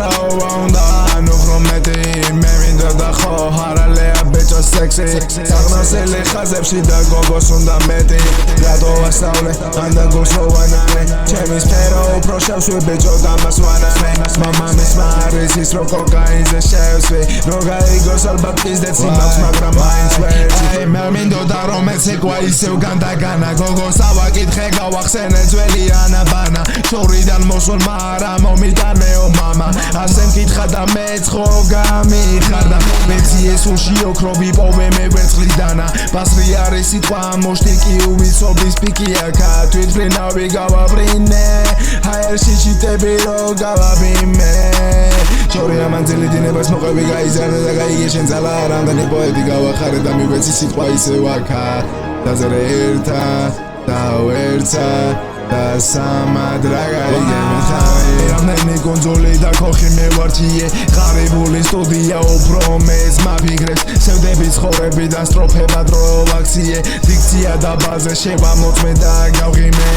ასაობა უნდა ანუ ხრომეტი მე მინდა და ხო ჰარალეა ბეჭო სექსი საღნასელი ხაზებში და გოგოს უნდა მეტი რატო ასავლე ანდა გულს როვანანე ჩემი სფერო უფრო შევსვი ბეჭო დამას ვანანე მამამის მარის ის რო კოკაინზე შევსვი რო გაიგოს ალბათ პიზდეც იმავს მაგრამ მაინც ვერცი აი მე მინდოდა რომ ეცეკვა ისევ განდაგანა გოგოს ავაკითხე გავახსენე ძველი ანაბანა შორიდან მოსულ მარა მომიტანეო მამა ასე მკითხა და მეც ხო გამიხარდა მეცი ეს ულში ოქრობი პოვე მე ვერცხლიდანა ბასრი არის სიტყვა მოშტიკი უვიცობის პიკიაკა თვითფრინავი გავაბრინე ჰაერში ჩიტები რო გავაბიმე შორი ამანძილი დინებას მოყევი გაიზარდა და გაიგე შენ ძალა რამდენი პოეტი გავახარე და მივეცი სიტყვა ისევ აქა დაზერე ერთა და ვერცა და სამად რა გაიგე მითხარი რამდენი კონძოლი და ქოხი მე ვარჩიე ღარიბული სტუდია უფრო მეც მაფიქრებს სევდები ცხოვრები და სტროფება დრო ვაქციე დიქცია და ბაზე შევა მოწმე და გავღიმე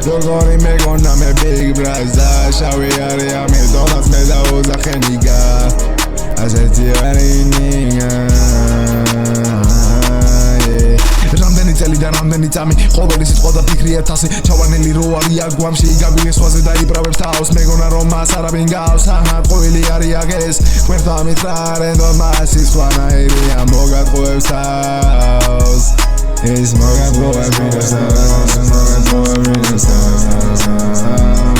როგორი მეგონა მე big bras და შავი არის ამილდონაც მე და ოძახენიგა ასეთი არინიგა წელი და რამდენი წამი ყოველი სიტყვა და ფიქრი ერთასი ჩავანელი რო არია გვამში გაგვილეს სხვაზე და იპრავებს თავს მეგონა რომ მას არავინ გავს ყოილი არის აგეს გვერდა მითხრარენ და მასის ვანაირია მოგატყუებს თავს ის მოგატყუებს თავს